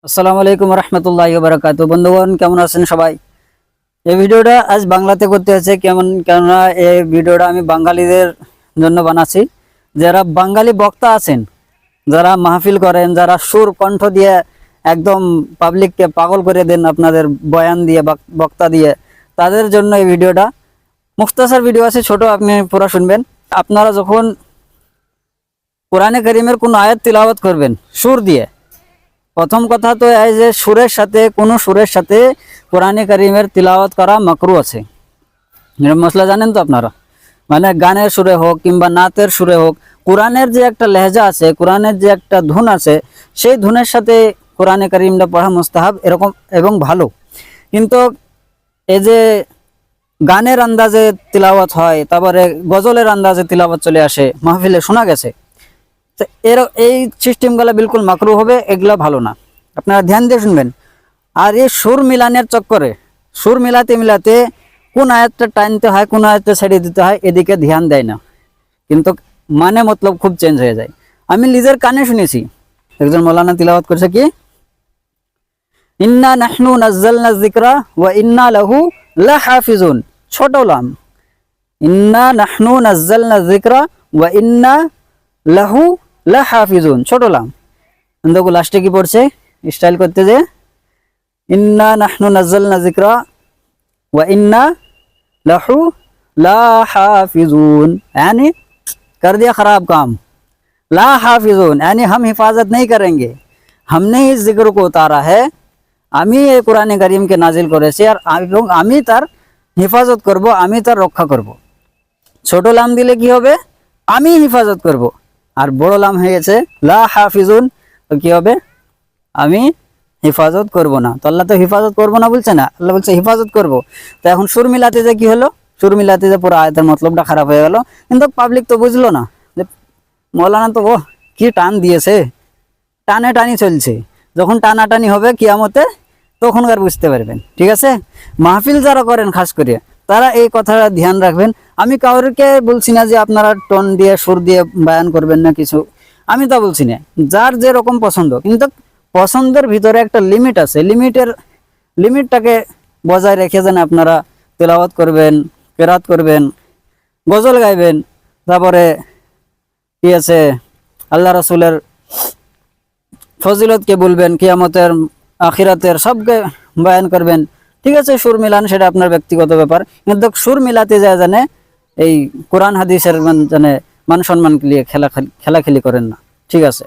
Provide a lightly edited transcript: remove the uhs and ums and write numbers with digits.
আসসালামু আলাইকুম রহমতুল্লাহি ওয়া বারাকাতুহু। বন্ধুগণ, কেমন আছেন সবাই? এই ভিডিওটা আজ বাংলাতে করতে হয়েছে কেননা এই ভিডিওটা আমি বাঙালিদের জন্য বানাচ্ছি। যারা বাঙালি বক্তা আছেন, যারা মাহফিল করেন, যারা সুর কণ্ঠ দিয়ে একদম পাবলিককে পাগল করে দেন আপনাদের বয়ান দিয়ে, বক্তা দিয়ে, তাদের জন্য এই ভিডিওটা। মুখতাসার ভিডিও আছে, ছোট, আপনি পুরো শুনবেন। আপনারা যখন কোরআনে কারীমের কোনো আয়াত তিলাওয়াত করবেন সুর দিয়ে, প্রথম কথা তো এই যে সুরের সাথে কোনো সুরের সাথে কোরআনে কারীমের তিলাওয়াত করা মাকরু আছে। মশলা জানেন তো আপনারা, মানে গানের সুরে হোক কিংবা নাতের সুরে হোক, কোরআনের যে একটা লেহজা আছে, কোরআনের যে একটা ধুন আছে, সেই ধুনের সাথে কোরআনে কারীমটা পড়া মুস্তাহাব এরকম এবং ভালো। কিন্তু এই যে গানের আন্দাজে তিলাওয়াত হয়, তারপরে গজলের আন্দাজে তিলাওয়াত চলে আসে, মাহফিলে শোনা গেছে, তো এই সিস্টেমগুলো বিলকুল মাকরু হবে, এগুলো ভালো না। আপনারা ধ্যান দিয়ে শুনবেন। আর এই সুর মিলানের চক্করে, সুর মিলাতে মিলাতে কোন আয়াতটা টানতে হয়, কোন আয়াতটা ছেড়ে দিতে হয়, এদিকে ধ্যান দেয় না, কিন্তু মানে মতলব খুব চেঞ্জ হয়ে যায়। আমি নিজের কানে শুনেছি, একজন মৌলানা তিলাওয়াত করছে কি, ইন্না নাহনু নাজ্জালনা যিকরা ওয়া ইন্না লাহু লাহাফিজুন, ছোট লাম, ইন্না নাহনু নাজ্জালনা যিকরা ওয়া ইন্না লাহু লাহাফিজুন, ছোট লাম। দেখো লাস্টে কি পড়ছে, স্টাইল করতে যে, ইন্না নাহনু নাজ্জালনা যিকরা ওয়া ইন্না লাহু लाहाफिजून, यानी कर दिया खराब काम। लाहाफिजून यानी हम हिफाजत नहीं करेंगे, हमने इस जिक्र को उतारा है, আমি এই কোরআনে কারীমকে নাজিল করেছি আর এবং আমি তার হেফাজত করব, আমি তার রক্ষা করব। ছোট লাম দিলে কি হবে, আমি হেফাজত করব। আর বড় লাম হয়ে গেছে লা হাফিজুন, তো কি হবে, আমি হেফাজত করব না। তো আল্লাহ তো হেফাজত করব না বলছে না, আল্লাহ বলছে হেফাজত করব। তো এখন সুর মিলাতে যে কি হলো, সুর মিলাতে যে পুরো আয়াতের মতলবটা খারাপ হয়ে গেল। কিন্তু পাবলিক তো বুঝলো না যে মৌলানা তো ও কি টান দিয়েছে, টানে টানি চলছে। যখন টানাটানি হবে কিয়ামতে, তখনকার বুঝতে পারবেন। ঠিক আছে, মাহফিল যারা করেন খাস করে তারা এই কথাটা ধ্যান রাখবেন। আমি কাউকে বলছি না যে আপনারা টোন দিয়ে সুর দিয়ে বয়ান করবেন না কিছু, আমি তা বলছি না। যার যেরকম পছন্দ, কিন্তু পছন্দের ভিতরে একটা লিমিট আছে, লিমিটটাকে বজায় রেখে যেন আপনারা তেলাওয়াত করবেন, কেরাত করবেন, গজল গাইবেন, তারপরে কি আছে আল্লাহ রাসূলের ফজিলতকে বলবেন, কিয়ামতের আখিরাতের সবকে বয়ান করবেন। ঠিক আছে, সুর মিলান সেটা আপনার ব্যক্তিগত ব্যাপার, কিন্তু সুর মিলাতে যায় জানে এই কোরআন হাদিসের মানে মান সম্মান নিয়ে খেলাখেলি করেন না। ঠিক আছে।